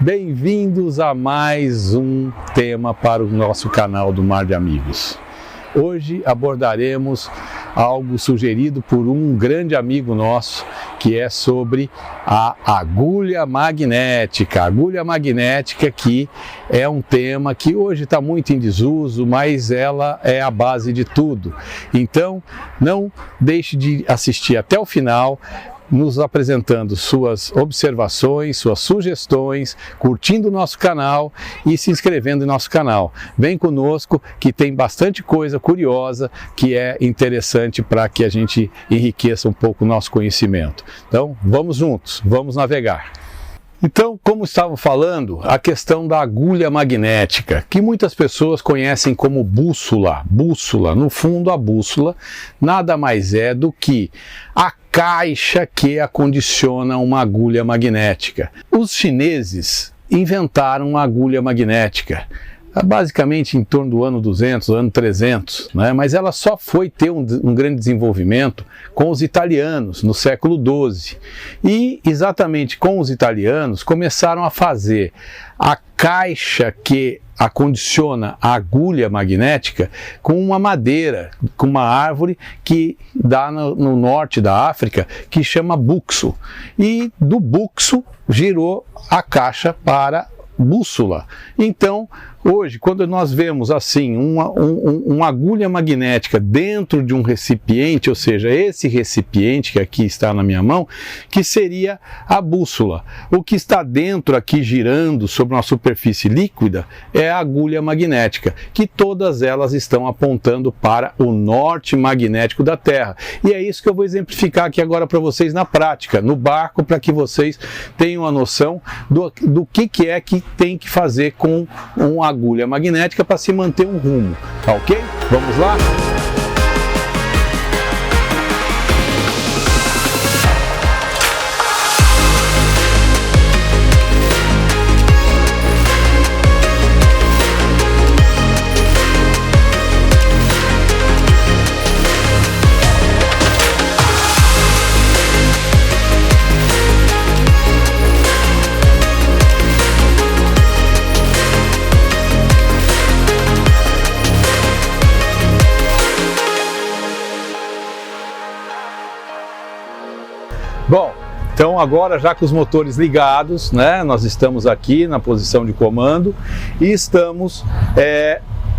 Bem-vindos a mais um tema para o nosso canal do Mar de Amigos. Hoje abordaremos algo sugerido por um grande amigo nosso, que é sobre a agulha magnética. A agulha magnética, que é um tema que hoje está muito em desuso, mas ela é a base de tudo. Então, não deixe de assistir até o final, nos apresentando suas observações, suas sugestões, curtindo o nosso canal e se inscrevendo em nosso canal. Vem conosco que tem bastante coisa curiosa que é interessante para que a gente enriqueça um pouco o nosso conhecimento. Então, vamos juntos, vamos navegar. Então, como estavam falando, a questão da agulha magnética, que muitas pessoas conhecem como bússola. Bússola, no fundo, a bússola nada mais é do que a caixa que acondiciona uma agulha magnética. Os chineses inventaram a agulha magnética, basicamente em torno do ano 200, ano 300, né? Mas ela só foi ter um grande desenvolvimento com os italianos no século XII. E exatamente com os italianos começaram a fazer a caixa que acondiciona a agulha magnética com uma madeira, com uma árvore que dá no norte da África, que chama buxo. E do buxo girou a caixa para bússola. Então, hoje, quando nós vemos assim uma agulha magnética dentro de um recipiente, ou seja, esse recipiente que aqui está na minha mão, que seria a bússola. O que está dentro aqui girando sobre uma superfície líquida é a agulha magnética, que todas elas estão apontando para o norte magnético da Terra. E é isso que eu vou exemplificar aqui agora para vocês na prática, no barco, para que vocês tenham a noção do que é que tem que fazer com uma agulha magnética para se manter um rumo, tá ok? Vamos lá? Bom, então agora já com os motores ligados, né, nós estamos aqui na posição de comando e estamos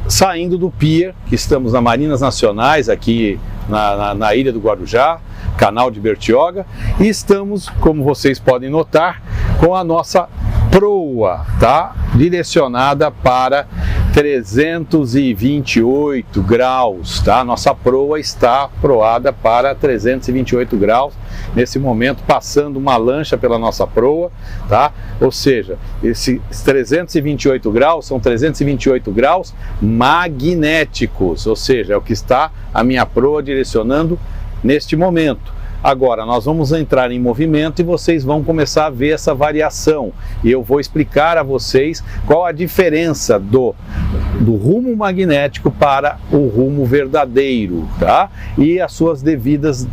saindo do pier, que estamos na Marinas Nacionais, aqui na Ilha do Guarujá, canal de Bertioga, e estamos, como vocês podem notar, com a nossa proa, tá? Direcionada para 328 graus, tá? Nossa proa está proada para 328 graus, nesse momento passando uma lancha pela nossa proa, tá? Ou seja, esses 328 graus são 328 graus magnéticos, ou seja, é o que está a minha proa direcionando neste momento. Agora, nós vamos entrar em movimento e vocês vão começar a ver essa variação. E eu vou explicar a vocês qual a diferença do rumo magnético para o rumo verdadeiro, tá? E as suas devidas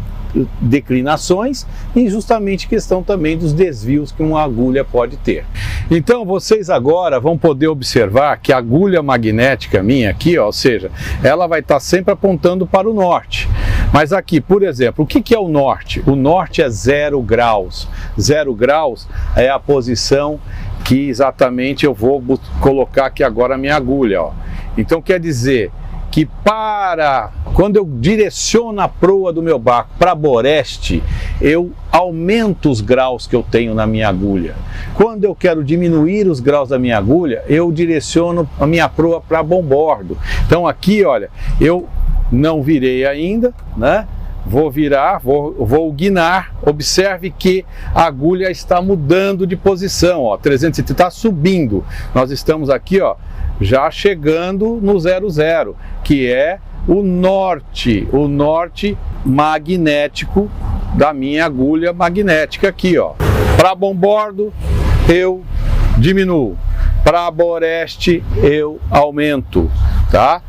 declinações e justamente questão também dos desvios que uma agulha pode ter. Então vocês agora vão poder observar que a agulha magnética minha aqui, ó, ou seja, ela vai estar sempre apontando para o norte. Mas aqui, por exemplo, o que é o norte? O norte é 0 graus. 0 graus é a posição que exatamente eu vou colocar aqui agora a minha agulha, ó. Então quer dizer que quando eu direciono a proa do meu barco para boreste, eu aumento os graus que eu tenho na minha agulha. Quando eu quero diminuir os graus da minha agulha, eu direciono a minha proa para bombordo. Então aqui, olha, eu não virei ainda, né? Vou virar, vou guinar. Observe que a agulha está mudando de posição, ó, 330 está subindo. Nós estamos aqui, ó, já chegando no 00, que é o norte magnético da minha agulha magnética aqui, ó. Para bombordo eu diminuo, para boreste eu aumento, tá?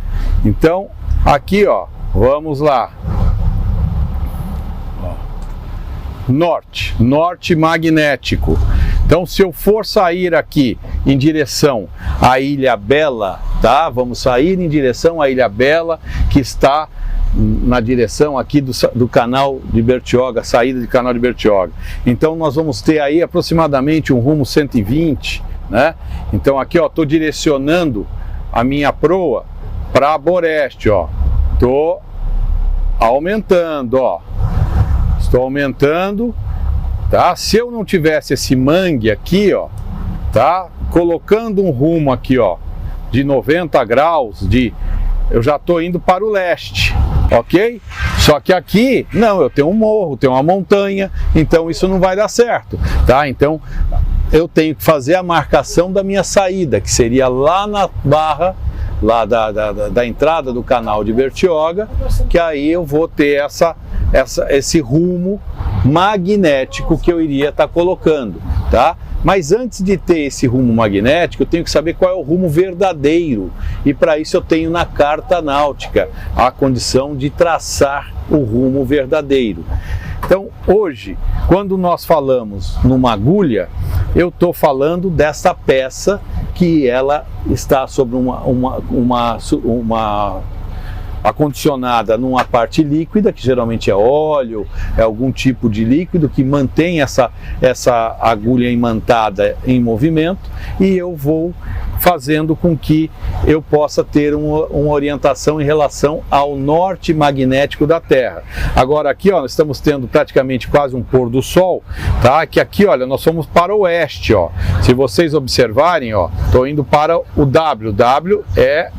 Então aqui, ó, vamos lá. Norte magnético. Então, se eu for sair aqui em direção à Ilhabela, tá? Vamos sair em direção à Ilhabela, que está na direção aqui do canal de Bertioga, saída do canal de Bertioga. Então, nós vamos ter aí aproximadamente um rumo 120, né? Então, aqui, ó, estou direcionando a minha proa para Boreste, ó. Estou aumentando, ó. Estou aumentando. Tá? Se eu não tivesse esse mangue aqui, ó, tá? Colocando um rumo aqui, ó, de 90 graus, eu já estou indo para o leste, ok? Só que aqui, não, eu tenho um morro, tenho uma montanha, então isso não vai dar certo, tá? Então, eu tenho que fazer a marcação da minha saída, que seria lá na barra, lá da entrada do canal de Bertioga, que aí eu vou ter esse rumo magnético que eu iria estar colocando, tá? Mas antes de ter esse rumo magnético, eu tenho que saber qual é o rumo verdadeiro, e para isso eu tenho na carta náutica a condição de traçar o rumo verdadeiro. Então, hoje, quando nós falamos numa agulha, eu estou falando dessa peça que ela está sobre uma acondicionada numa parte líquida, que geralmente é óleo, é algum tipo de líquido que mantém essa agulha imantada em movimento, e eu vou fazendo com que eu possa ter uma orientação em relação ao norte magnético da Terra. Agora aqui, ó, nós estamos tendo praticamente quase um pôr do sol, tá? Que aqui, olha, nós somos para o oeste, ó. Se vocês observarem, ó, estou indo para o W é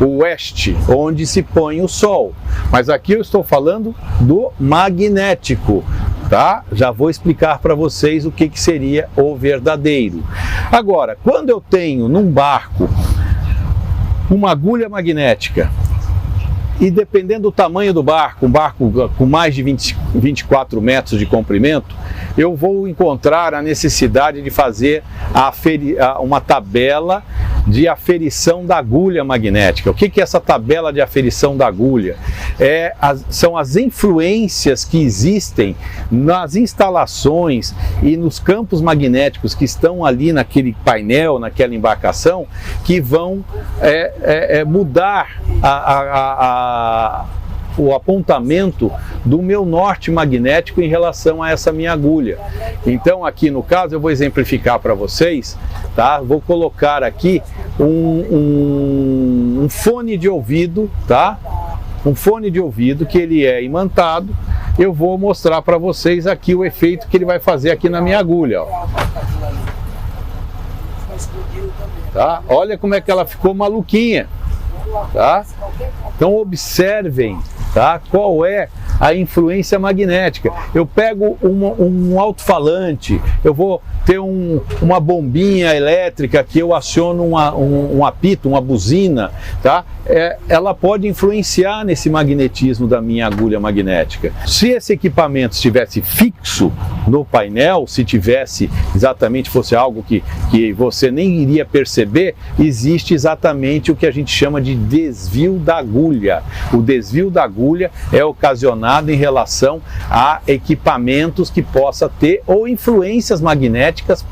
o oeste, onde se põe o sol. Mas aqui eu estou falando do magnético, tá? Já vou explicar para vocês o que seria o verdadeiro. Agora, quando eu tenho num barco uma agulha magnética, e dependendo do tamanho do barco, um barco com mais de 24 metros de comprimento, eu vou encontrar a necessidade de fazer uma tabela de aferição da agulha magnética. O que é essa tabela de aferição da agulha? São as influências que existem nas instalações e nos campos magnéticos que estão ali naquele painel, naquela embarcação, que vão mudar o apontamento do meu norte magnético em relação a essa minha agulha. Então aqui no caso eu vou exemplificar para vocês, tá? Vou colocar aqui um fone de ouvido, tá? Um fone de ouvido que ele é imantado. Eu vou mostrar para vocês aqui o efeito que ele vai fazer aqui na minha agulha, ó. Tá? Olha como é que ela ficou maluquinha, tá? Então observem, tá? Qual é a influência magnética. Eu pego um alto-falante, eu vou ter uma bombinha elétrica que eu aciono um apito, uma buzina, tá? Ela pode influenciar nesse magnetismo da minha agulha magnética. Se esse equipamento estivesse fixo no painel, se fosse algo que você nem iria perceber, existe exatamente o que a gente chama de desvio da agulha. O desvio da agulha é ocasionado em relação a equipamentos que possa ter ou influências magnéticas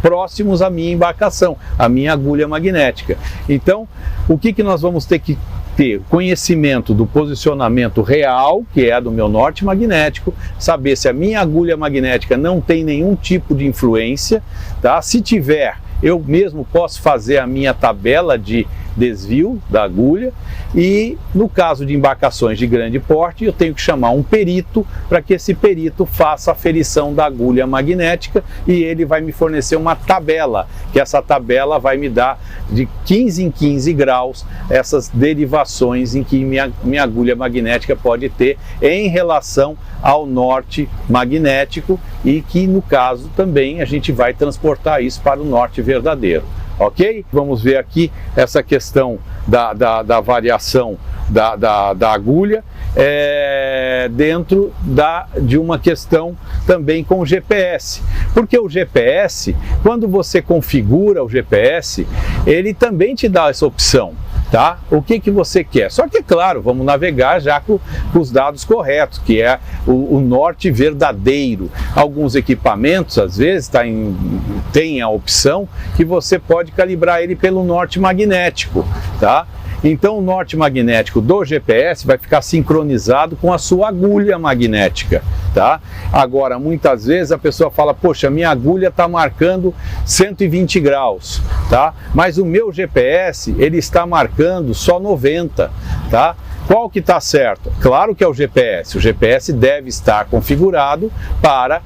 próximos à minha embarcação, à minha agulha magnética. Então, o que nós vamos ter que ter? Conhecimento do posicionamento real, que é do meu norte magnético, saber se a minha agulha magnética não tem nenhum tipo de influência, tá? Se tiver, eu mesmo posso fazer a minha tabela de desvio da agulha, e no caso de embarcações de grande porte eu tenho que chamar um perito para que esse perito faça a aferição da agulha magnética, e ele vai me fornecer uma tabela, que essa tabela vai me dar de 15 em 15 graus essas derivações em que minha agulha magnética pode ter em relação ao norte magnético, e que no caso também a gente vai transportar isso para o norte verdadeiro. Ok? Vamos ver aqui essa questão da variação da agulha dentro de uma questão também com o GPS. Porque o GPS, quando você configura o GPS, ele também te dá essa opção. tá? O que você quer? Só que, é claro, vamos navegar já com os dados corretos, que é o norte verdadeiro. Alguns equipamentos, às vezes, tem a opção que você pode calibrar ele pelo norte magnético, tá? Então o norte magnético do GPS vai ficar sincronizado com a sua agulha magnética, tá? Agora, muitas vezes a pessoa fala, poxa, minha agulha está marcando 120 graus, tá? Mas o meu GPS, ele está marcando só 90, tá? Qual que está certo? Claro que é o GPS deve estar configurado para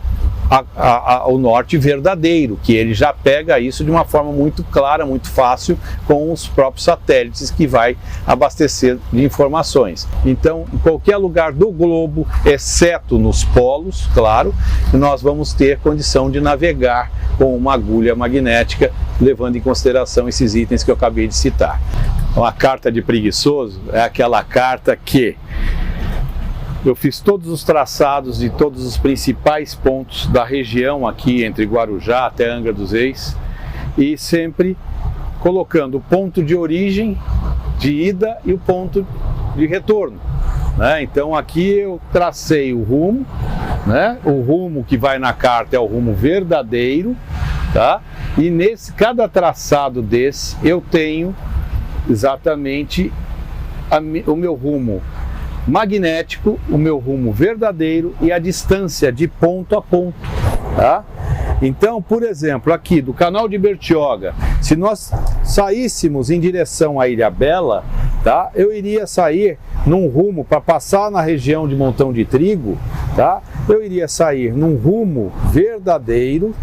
o norte verdadeiro, que ele já pega isso de uma forma muito clara, muito fácil, com os próprios satélites que vai abastecer de informações. Então, em qualquer lugar do globo, exceto nos polos, claro, nós vamos ter condição de navegar com uma agulha magnética, levando em consideração esses itens que eu acabei de citar. Uma carta de preguiçoso é aquela carta que eu fiz todos os traçados de todos os principais pontos da região aqui entre Guarujá até Angra dos Reis e sempre colocando o ponto de origem de ida e o ponto de retorno, né? Então aqui eu tracei o rumo, né? O rumo que vai na carta é o rumo verdadeiro, tá? E cada traçado desse eu tenho exatamente o meu rumo magnético, o meu rumo verdadeiro e a distância de ponto a ponto, tá? Então, por exemplo, aqui do canal de Bertioga, se nós saíssemos em direção à Ilhabela, tá? Eu iria sair num rumo para passar na região de Montão de Trigo, tá? Eu iria sair num rumo verdadeiro,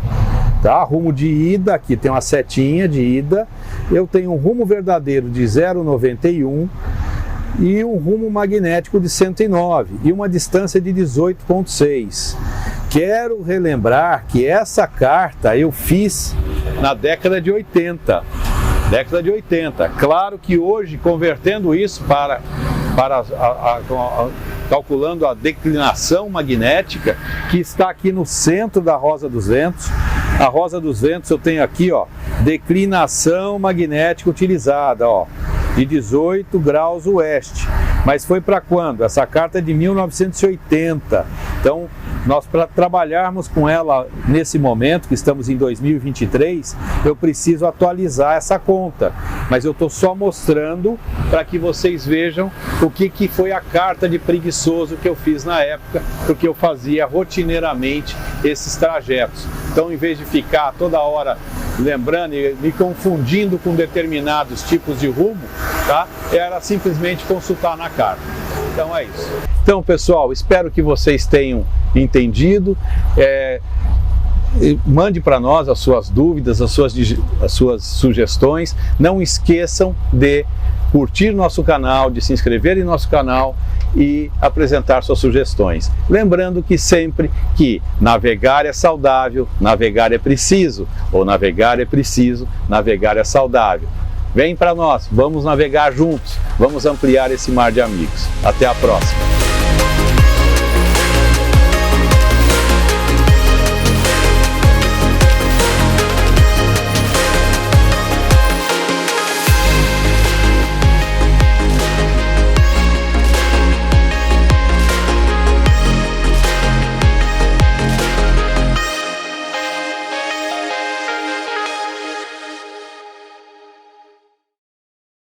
tá? Rumo de ida, aqui tem uma setinha de ida, eu tenho um rumo verdadeiro de 0,91 e um rumo magnético de 109 e uma distância de 18,6. Quero relembrar que essa carta eu fiz na década de 80. Claro que hoje, convertendo isso calculando a declinação magnética, que está aqui no centro da Rosa dos Ventos. A Rosa dos Ventos eu tenho aqui, ó, declinação magnética utilizada, ó, de 18 graus oeste. Mas foi para quando? Essa carta é de 1980. Então, nós, para trabalharmos com ela nesse momento, que estamos em 2023, eu preciso atualizar essa conta. Mas eu estou só mostrando para que vocês vejam o que foi a carta de preguiçoso que eu fiz na época, porque eu fazia rotineiramente esses trajetos. Então, em vez de ficar toda hora lembrando e me confundindo com determinados tipos de rumo, tá? Era simplesmente consultar na carta. Então é isso. Então, pessoal, espero que vocês tenham entendido. Mande para nós as suas dúvidas, as suas sugestões. Não esqueçam de curtir nosso canal, de se inscrever em nosso canal e apresentar suas sugestões. Lembrando que sempre que navegar é saudável, navegar é preciso, ou navegar é preciso, navegar é saudável. Vem para nós, vamos navegar juntos, vamos ampliar esse mar de amigos. Até a próxima!